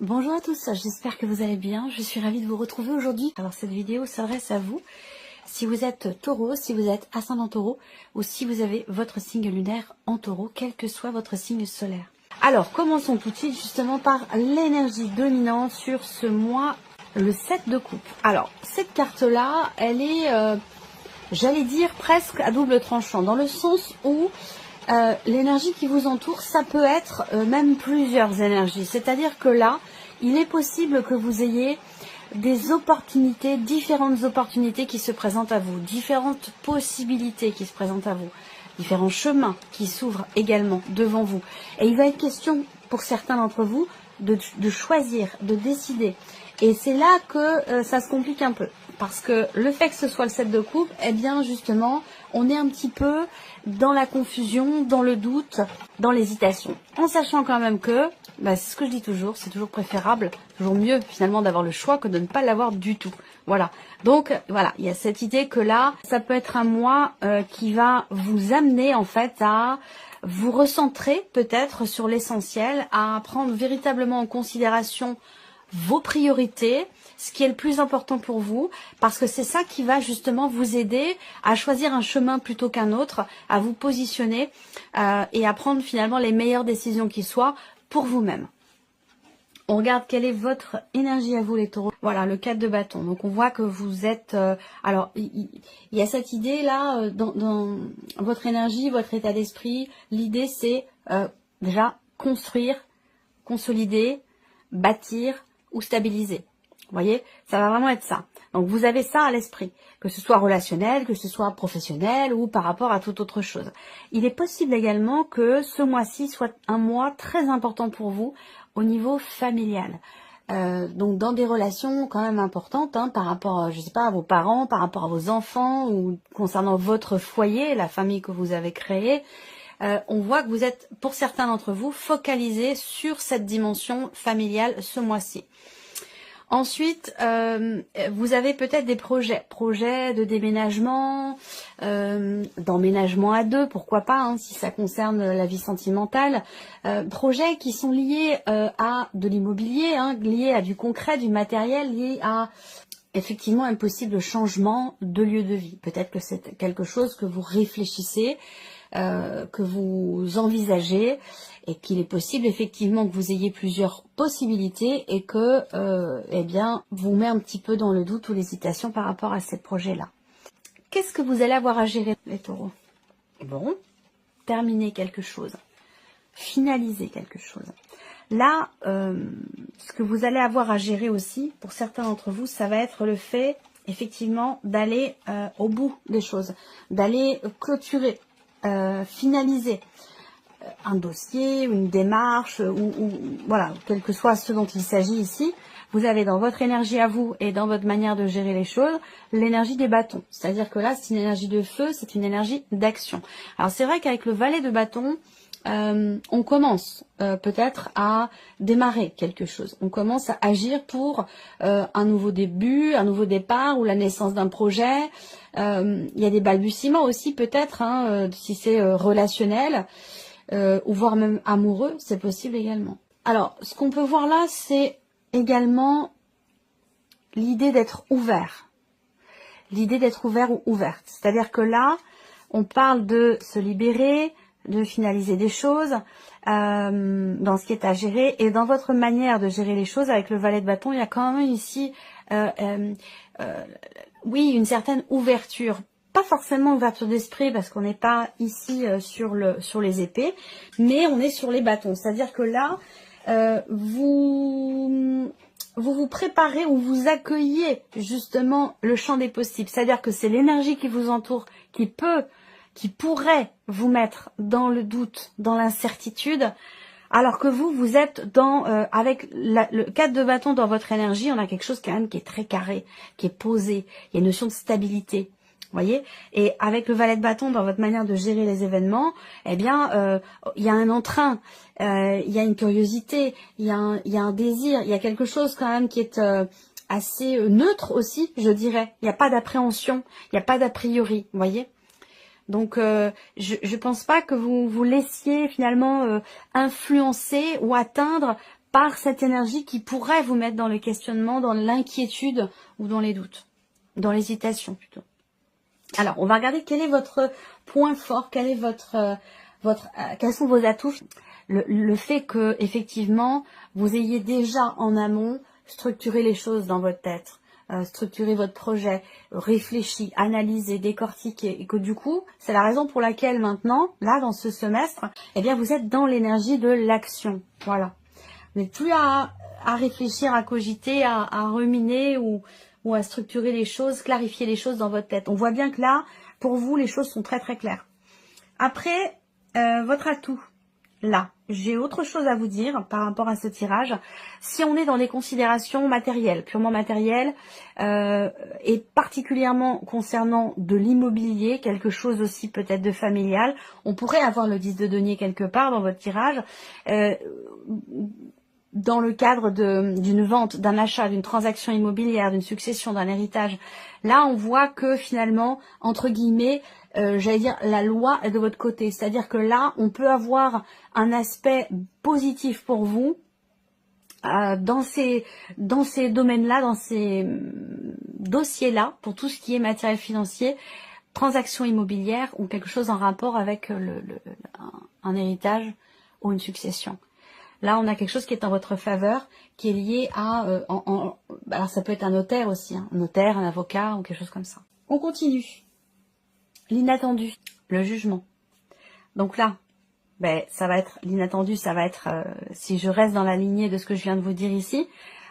Bonjour à tous, j'espère que vous allez bien. Je suis ravie de vous retrouver aujourd'hui. Alors cette vidéo s'adresse à vous. Si vous êtes taureau, si vous êtes ascendant taureau ou si vous avez votre signe lunaire en taureau, quel que soit votre signe solaire. Alors commençons tout de suite justement par l'énergie dominante sur ce mois, le 7 de coupe. Alors cette carte-là, elle est, j'allais dire presque à double tranchant, dans le sens où l'énergie qui vous entoure, ça peut être même plusieurs énergies. C'est-à-dire que là, il est possible que vous ayez des opportunités, différentes opportunités qui se présentent à vous, différentes possibilités qui se présentent à vous, différents chemins qui s'ouvrent également devant vous. Et il va être question, pour certains d'entre vous, de choisir, de décider. Et c'est là que ça se complique un peu. Parce que le fait que ce soit le 7 de coupe, eh bien justement, on est un petit peu dans la confusion, dans le doute, dans l'hésitation. En sachant quand même que, c'est ce que je dis toujours, c'est toujours préférable, toujours mieux finalement d'avoir le choix que de ne pas l'avoir du tout. Voilà. Donc voilà, il y a cette idée que là, ça peut être un mois qui va vous amener en fait à vous recentrer peut-être sur l'essentiel, à prendre véritablement en considération vos priorités, ce qui est le plus important pour vous, parce que c'est ça qui va justement vous aider à choisir un chemin plutôt qu'un autre, à vous positionner et à prendre finalement les meilleures décisions qui soient pour vous-même. On regarde quelle est votre énergie à vous les taureaux. Voilà, le 4 de bâton. Donc on voit que vous êtes... alors, il y a cette idée là, dans votre énergie, votre état d'esprit. L'idée c'est déjà construire, consolider, bâtir ou stabiliser. Vous voyez, ça va vraiment être ça. Donc vous avez ça à l'esprit, que ce soit relationnel, que ce soit professionnel ou par rapport à toute autre chose. Il est possible également que ce mois-ci soit un mois très important pour vous au niveau familial. Donc dans des relations quand même importantes par rapport, je sais pas, à vos parents, par rapport à vos enfants ou concernant votre foyer, la famille que vous avez créée. On voit que vous êtes, pour certains d'entre vous, focalisés sur cette dimension familiale ce mois-ci. Ensuite, vous avez peut-être des projets de déménagement, d'emménagement à deux, pourquoi pas, si ça concerne la vie sentimentale. Projets qui sont liés à de l'immobilier, liés à du concret, du matériel, liés à effectivement un possible changement de lieu de vie. Peut-être que c'est quelque chose que vous réfléchissez, que vous envisagez, et qu'il est possible effectivement que vous ayez plusieurs possibilités et que vous met un petit peu dans le doute ou l'hésitation par rapport à ces projets-là. Qu'est-ce que vous allez avoir à gérer, les taureaux? Bon, terminer quelque chose, finaliser quelque chose. Là, ce que vous allez avoir à gérer aussi, pour certains d'entre vous, ça va être le fait, effectivement, d'aller au bout des choses, d'aller clôturer, finaliser un dossier, une démarche, ou voilà, quel que soit ce dont il s'agit ici. Vous avez dans votre énergie à vous et dans votre manière de gérer les choses, l'énergie des bâtons. C'est-à-dire que là, c'est une énergie de feu, c'est une énergie d'action. Alors c'est vrai qu'avec le valet de bâton, on commence peut-être à démarrer quelque chose. On commence à agir pour un nouveau début, un nouveau départ ou la naissance d'un projet. Il y a des balbutiements aussi peut-être, si c'est relationnel ou voire même amoureux, c'est possible également. Alors, ce qu'on peut voir là, c'est également l'idée d'être ouvert. L'idée d'être ouvert ou ouverte. C'est-à-dire que là, on parle de se libérer, de finaliser des choses dans ce qui est à gérer. Et dans votre manière de gérer les choses avec le valet de bâton, il y a quand même ici oui, une certaine ouverture. Pas forcément ouverture d'esprit parce qu'on n'est pas ici sur les épées, mais on est sur les bâtons. C'est-à-dire que là, vous préparez ou vous accueillez justement le champ des possibles. C'est-à-dire que c'est l'énergie qui vous entoure qui pourrait vous mettre dans le doute, dans l'incertitude, alors que vous êtes avec le 4 de bâton dans votre énergie, on a quelque chose quand même qui est très carré, qui est posé, il y a une notion de stabilité. Voyez, et avec le valet de bâton dans votre manière de gérer les événements, il y a un entrain, il y a une curiosité, il y a un désir, il y a quelque chose quand même qui est assez neutre aussi, je dirais. Il n'y a pas d'appréhension, il n'y a pas d'a priori, vous voyez. Donc, je pense pas que vous vous laissiez finalement influencer ou atteindre par cette énergie qui pourrait vous mettre dans le questionnement, dans l'inquiétude ou dans les doutes, dans l'hésitation plutôt. Alors, on va regarder quel est votre point fort, quel est quels sont vos atouts. Le fait que, effectivement, vous ayez déjà en amont structuré les choses dans votre tête, structuré votre projet, réfléchi, analysé, décortiqué, et que du coup, c'est la raison pour laquelle maintenant, là, dans ce semestre, eh bien, vous êtes dans l'énergie de l'action. Voilà. Vous n'êtes plus à réfléchir, à cogiter, à ruminer ou à structurer les choses, clarifier les choses dans votre tête. On voit bien que là, pour vous, les choses sont très très claires. Après, votre atout, là, j'ai autre chose à vous dire par rapport à ce tirage. Si on est dans des considérations matérielles, purement matérielles, et particulièrement concernant de l'immobilier, quelque chose aussi peut-être de familial, on pourrait avoir le 10 de denier quelque part dans votre tirage, dans le cadre d'une vente, d'un achat, d'une transaction immobilière, d'une succession, d'un héritage. Là, on voit que finalement, entre guillemets, j'allais dire, la loi est de votre côté. C'est-à-dire que là, on peut avoir un aspect positif pour vous dans ces domaines-là, dans ces dossiers-là, pour tout ce qui est matériel financier, transaction immobilière ou quelque chose en rapport avec un héritage ou une succession. Là, on a quelque chose qui est en votre faveur, qui est lié à... alors, ça peut être un notaire aussi, hein, un notaire, un avocat ou quelque chose comme ça. On continue. L'inattendu, le jugement. Donc là, ça va être l'inattendu, ça va être, si je reste dans la lignée de ce que je viens de vous dire ici,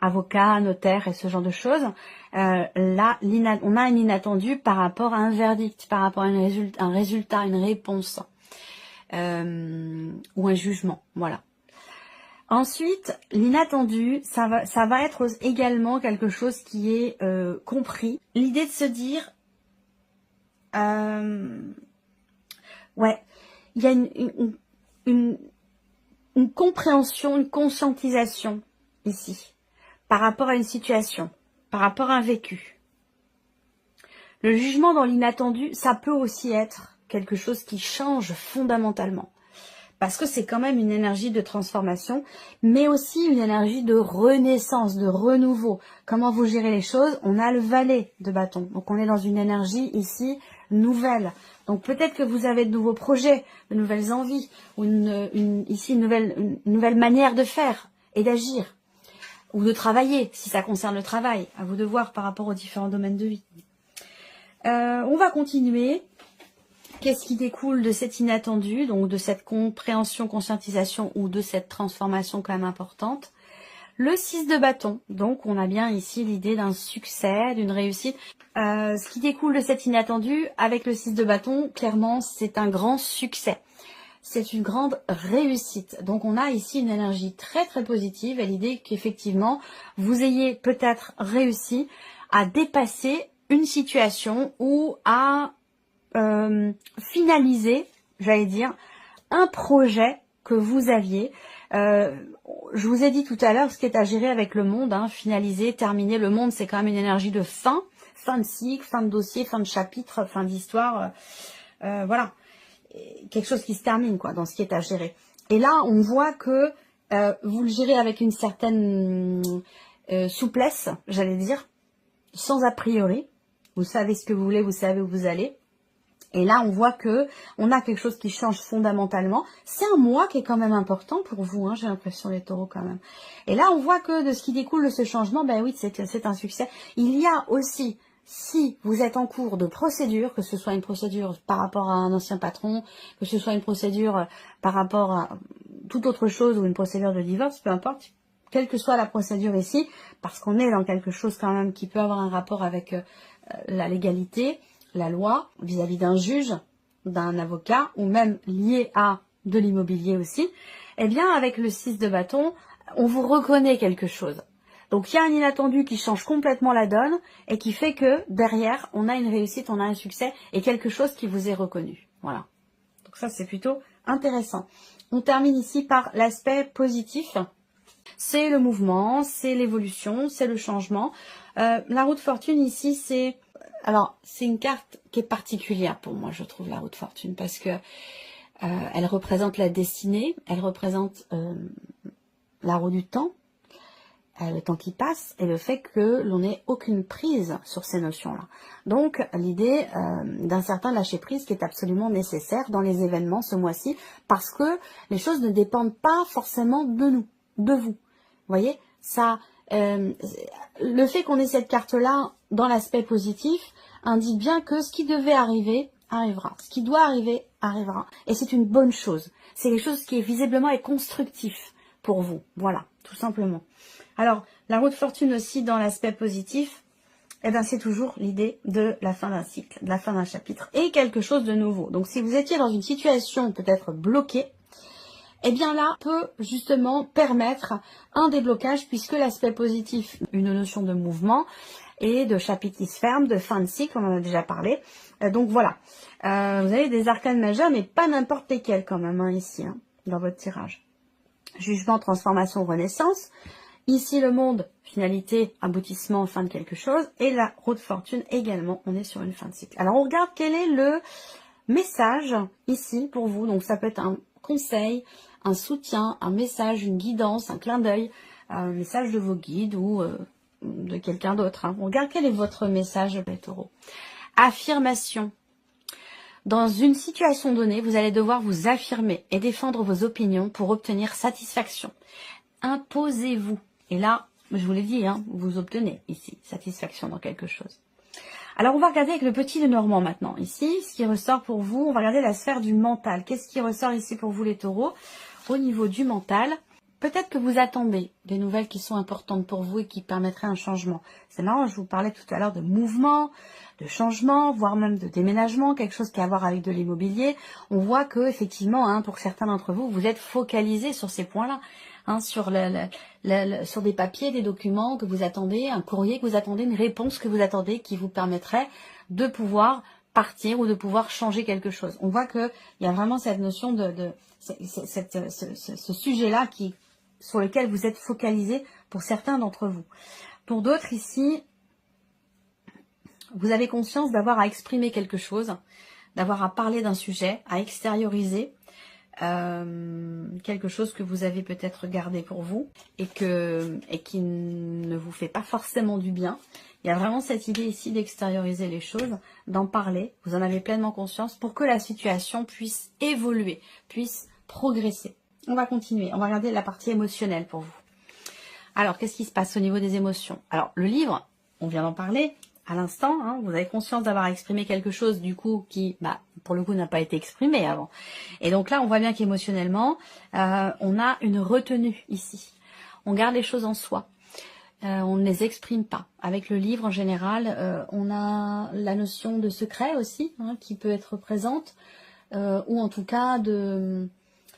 avocat, notaire et ce genre de choses, là, on a un inattendu par rapport à un verdict, par rapport à un résultat, une réponse, ou un jugement, voilà. Ensuite, l'inattendu, ça va être également quelque chose qui est compris. L'idée de se dire, ouais, il y a une compréhension, une conscientisation ici, par rapport à une situation, par rapport à un vécu. Le jugement dans l'inattendu, ça peut aussi être quelque chose qui change fondamentalement. Parce que c'est quand même une énergie de transformation, mais aussi une énergie de renaissance, de renouveau. Comment vous gérez les choses? On a le valet de bâton. Donc on est dans une énergie ici nouvelle. Donc peut-être que vous avez de nouveaux projets, de nouvelles envies, ou ici une nouvelle manière de faire et d'agir. Ou de travailler, si ça concerne le travail. À vous de voir par rapport aux différents domaines de vie. On va continuer. Qu'est-ce qui découle de cet inattendu, donc de cette compréhension, conscientisation ou de cette transformation quand même importante? Le 6 de bâton, donc on a bien ici l'idée d'un succès, d'une réussite. Ce qui découle de cet inattendu avec le 6 de bâton, clairement c'est un grand succès. C'est une grande réussite. Donc on a ici une énergie très très positive et l'idée qu'effectivement vous ayez peut-être réussi à dépasser une situation ou à finaliser, j'allais dire, un projet que vous aviez. Je vous ai dit tout à l'heure ce qui est à gérer avec le monde, hein, finaliser, terminer. Le monde, c'est quand même une énergie de fin de cycle, fin de dossier, fin de chapitre, fin d'histoire. Voilà, quelque chose qui se termine quoi dans ce qui est à gérer. Et là, on voit que vous le gérez avec une certaine souplesse, j'allais dire, sans a priori. Vous savez ce que vous voulez, vous savez où vous allez. Et là, on voit que on a quelque chose qui change fondamentalement. C'est un mois qui est quand même important pour vous, hein, j'ai l'impression, les taureaux, quand même. Et là, on voit que de ce qui découle de ce changement, ben oui, c'est un succès. Il y a aussi, si vous êtes en cours de procédure, que ce soit une procédure par rapport à un ancien patron, que ce soit une procédure par rapport à toute autre chose ou une procédure de divorce, peu importe, quelle que soit la procédure ici, parce qu'on est dans quelque chose quand même qui peut avoir un rapport avec la légalité, la loi, vis-à-vis d'un juge, d'un avocat, ou même lié à de l'immobilier aussi, eh bien, avec le 6 de bâton, on vous reconnaît quelque chose. Donc, il y a un inattendu qui change complètement la donne et qui fait que, derrière, on a une réussite, on a un succès et quelque chose qui vous est reconnu. Voilà. Donc, ça, c'est plutôt intéressant. On termine ici par l'aspect positif. C'est le mouvement, c'est l'évolution, c'est le changement. La roue de fortune ici, c'est... Alors, c'est une carte qui est particulière pour moi, je trouve, la roue de fortune, parce que elle représente la destinée, elle représente la roue du temps, le temps qui passe et le fait que l'on n'ait aucune prise sur ces notions-là. Donc, l'idée d'un certain lâcher-prise qui est absolument nécessaire dans les événements ce mois-ci, parce que les choses ne dépendent pas forcément de nous, de vous. Vous voyez, ça, le fait qu'on ait cette carte-là dans l'aspect positif indique bien que ce qui devait arriver, arrivera. Ce qui doit arriver, arrivera. Et c'est une bonne chose. C'est quelque chose qui est visiblement est constructif pour vous. Voilà, tout simplement. Alors, la roue de fortune aussi dans l'aspect positif, eh ben, c'est toujours l'idée de la fin d'un cycle, de la fin d'un chapitre et quelque chose de nouveau. Donc, si vous étiez dans une situation peut-être bloquée, eh bien là, peut justement permettre un déblocage puisque l'aspect positif, une notion de mouvement et de chapitre qui se ferme, de fin de cycle, on en a déjà parlé. Donc voilà, vous avez des arcanes majeures, mais pas n'importe lesquelles quand même, hein, ici, hein, dans votre tirage. Jugement, transformation, renaissance. Ici, le monde, finalité, aboutissement, fin de quelque chose. Et la roue de fortune également, on est sur une fin de cycle. Alors, on regarde quel est le message ici pour vous. Donc, ça peut être un conseil, un soutien, un message, une guidance, un clin d'œil, un message de vos guides ou de quelqu'un d'autre. Hein. On regarde quel est votre message, les taureaux. Affirmation. Dans une situation donnée, vous allez devoir vous affirmer et défendre vos opinions pour obtenir satisfaction. Imposez-vous. Et là, je vous l'ai dit, hein, vous obtenez ici satisfaction dans quelque chose. Alors, on va regarder avec le petit Lenormand maintenant. Ici, ce qui ressort pour vous, on va regarder la sphère du mental. Qu'est-ce qui ressort ici pour vous les taureaux? Au niveau du mental, peut-être que vous attendez des nouvelles qui sont importantes pour vous et qui permettraient un changement. C'est marrant, je vous parlais tout à l'heure de mouvement, de changement, voire même de déménagement, quelque chose qui a à voir avec de l'immobilier. On voit que effectivement, hein, pour certains d'entre vous, vous êtes focalisés sur ces points-là. Hein, sur sur des papiers, des documents que vous attendez, un courrier que vous attendez, une réponse que vous attendez qui vous permettrait de pouvoir partir ou de pouvoir changer quelque chose. On voit qu'il y a vraiment cette notion ce sujet-là sur lequel vous êtes focalisé pour certains d'entre vous. Pour d'autres ici, vous avez conscience d'avoir à exprimer quelque chose, d'avoir à parler d'un sujet, à extérioriser quelque chose que vous avez peut-être gardé pour vous et qui ne vous fait pas forcément du bien. Il y a vraiment cette idée ici d'extérioriser les choses, d'en parler, vous en avez pleinement conscience pour que la situation puisse évoluer, puisse progresser. On va continuer, on va regarder la partie émotionnelle pour vous. Alors, qu'est-ce qui se passe au niveau des émotions? Alors, le livre, on vient d'en parler à l'instant, hein, vous avez conscience d'avoir exprimé quelque chose du coup qui, pour le coup, n'a pas été exprimé avant. Et donc là, on voit bien qu'émotionnellement, on a une retenue ici. On garde les choses en soi. On ne les exprime pas. Avec le livre, en général, on a la notion de secret aussi, hein, qui peut être présente, ou en tout cas,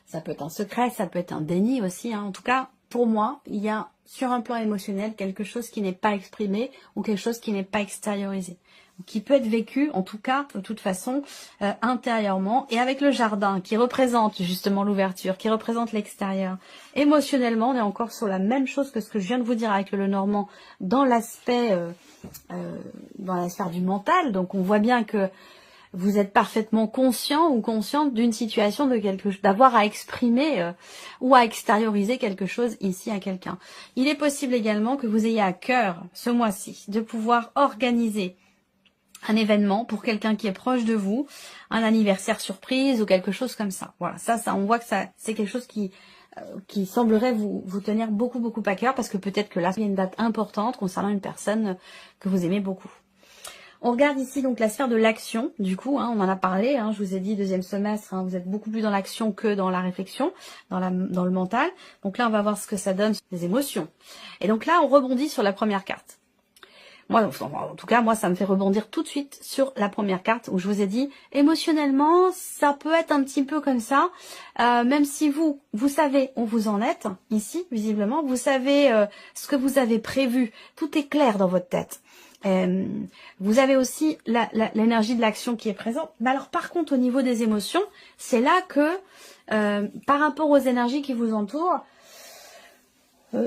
ça peut être un secret, ça peut être un déni aussi. Hein. En tout cas, pour moi, il y a sur un plan émotionnel quelque chose qui n'est pas exprimé ou quelque chose qui n'est pas extériorisé, qui peut être vécu, en tout cas, de toute façon, intérieurement. Et avec le jardin, qui représente justement l'ouverture, qui représente l'extérieur. Émotionnellement, on est encore sur la même chose que ce que je viens de vous dire avec le Lenormand, dans l'aspect, dans la sphère du mental. Donc, on voit bien que vous êtes parfaitement conscient ou consciente d'une situation, d'avoir à exprimer ou à extérioriser quelque chose ici à quelqu'un. Il est possible également que vous ayez à cœur, ce mois-ci, de pouvoir organiser un événement pour quelqu'un qui est proche de vous, un anniversaire surprise ou quelque chose comme ça. Voilà, ça on voit que c'est quelque chose qui semblerait vous tenir beaucoup à cœur parce que peut-être que là, il y a une date importante concernant une personne que vous aimez beaucoup. On regarde ici donc la sphère de l'action, du coup, hein, on en a parlé, hein, je vous ai dit deuxième semestre, hein, vous êtes beaucoup plus dans l'action que dans la réflexion, dans le mental. Donc là, on va voir ce que ça donne sur les émotions. Et donc là, on rebondit sur la première carte. Moi, en tout cas, moi, ça me fait rebondir tout de suite sur la première carte où je vous ai dit, émotionnellement, ça peut être un petit peu comme ça, même si vous savez où vous en êtes, ici, visiblement, vous savez ce que vous avez prévu, tout est clair dans votre tête. Vous avez aussi l'énergie de l'action qui est présente. Mais alors par contre au niveau des émotions, c'est là que par rapport aux énergies qui vous entourent,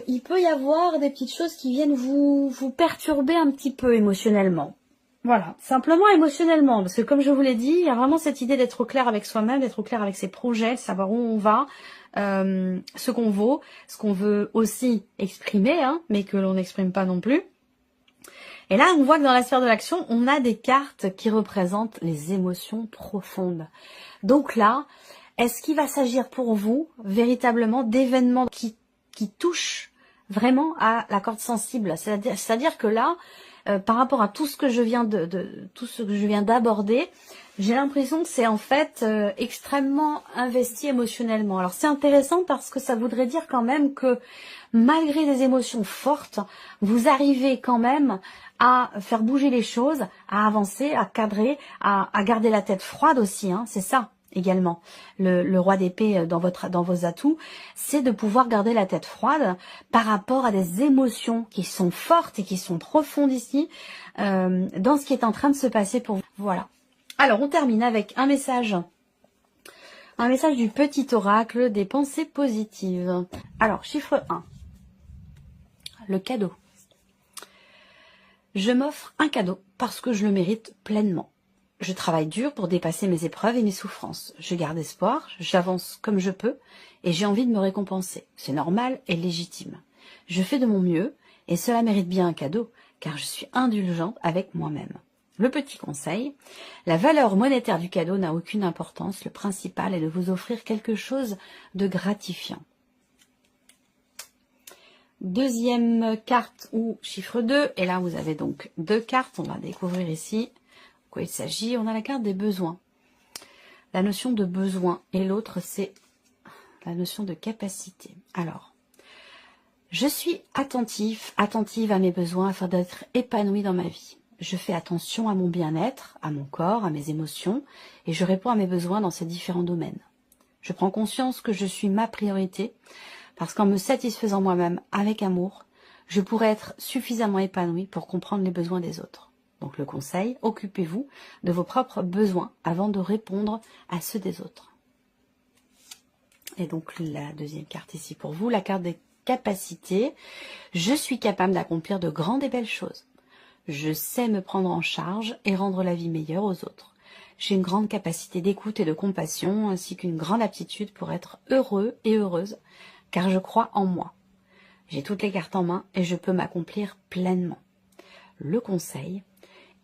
il peut y avoir des petites choses qui viennent vous perturber un petit peu émotionnellement. Voilà, simplement émotionnellement, parce que comme je vous l'ai dit, il y a vraiment cette idée d'être au clair avec soi-même, d'être au clair avec ses projets, de savoir où on va, ce qu'on vaut, ce qu'on veut aussi exprimer, hein, mais que l'on n'exprime pas non plus. Et là, on voit que dans la sphère de l'action, on a des cartes qui représentent les émotions profondes. Donc là, est-ce qu'il va s'agir pour vous véritablement d'événements qui touchent vraiment à la corde sensible? C'est-à-dire que là, par rapport à tout ce que je viens tout ce que je viens d'aborder, j'ai l'impression que c'est en fait extrêmement investi émotionnellement. Alors c'est intéressant parce que ça voudrait dire quand même que malgré des émotions fortes, vous arrivez quand même à faire bouger les choses, à avancer, à cadrer, à garder la tête froide aussi, hein, c'est ça également. Le roi d'épée dans vos atouts, c'est de pouvoir garder la tête froide par rapport à des émotions qui sont fortes et qui sont profondes ici, dans ce qui est en train de se passer pour vous. Voilà. Alors, on termine avec un message du petit oracle des pensées positives. Alors, chiffre 1. Le cadeau. Je m'offre un cadeau parce que je le mérite pleinement. Je travaille dur pour dépasser mes épreuves et mes souffrances. Je garde espoir, j'avance comme je peux et j'ai envie de me récompenser. C'est normal et légitime. Je fais de mon mieux et cela mérite bien un cadeau car je suis indulgente avec moi-même. Le petit conseil, la valeur monétaire du cadeau n'a aucune importance. Le principal est de vous offrir quelque chose de gratifiant. Deuxième carte ou chiffre 2. Et là, vous avez donc 2 cartes. On va découvrir ici de quoi il s'agit. On a la carte des besoins. La notion de besoin. Et l'autre, c'est la notion de capacité. Alors, je suis attentive à mes besoins afin d'être épanouie dans ma vie. Je fais attention à mon bien-être, à mon corps, à mes émotions, et je réponds à mes besoins dans ces différents domaines. Je prends conscience que je suis ma priorité, parce qu'en me satisfaisant moi-même avec amour, je pourrai être suffisamment épanouie pour comprendre les besoins des autres. Donc le conseil, occupez-vous de vos propres besoins avant de répondre à ceux des autres. Et donc la deuxième carte ici pour vous, la carte des capacités. Je suis capable d'accomplir de grandes et belles choses. Je sais me prendre en charge et rendre la vie meilleure aux autres. J'ai une grande capacité d'écoute et de compassion, ainsi qu'une grande aptitude pour être heureux et heureuse, car je crois en moi. J'ai toutes les cartes en main et je peux m'accomplir pleinement. Le conseil,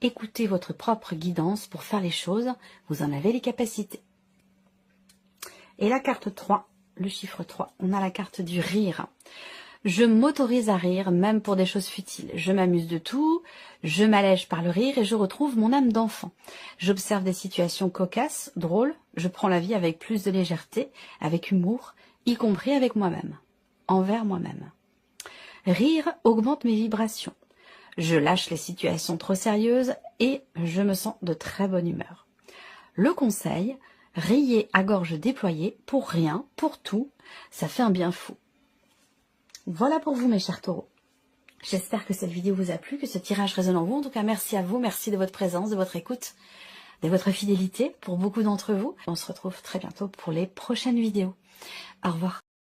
écoutez votre propre guidance pour faire les choses, vous en avez les capacités. Et la carte 3, le chiffre 3, on a la carte du rire. Je m'autorise à rire, même pour des choses futiles. Je m'amuse de tout, je m'allège par le rire et je retrouve mon âme d'enfant. J'observe des situations cocasses, drôles, je prends la vie avec plus de légèreté, avec humour, y compris avec moi-même, envers moi-même. Rire augmente mes vibrations. Je lâche les situations trop sérieuses et je me sens de très bonne humeur. Le conseil, riez à gorge déployée, pour rien, pour tout, ça fait un bien fou. Voilà pour vous mes chers taureaux. J'espère que cette vidéo vous a plu, que ce tirage résonne en vous. En tout cas, merci à vous, merci de votre présence, de votre écoute, de votre fidélité pour beaucoup d'entre vous. On se retrouve très bientôt pour les prochaines vidéos. Au revoir.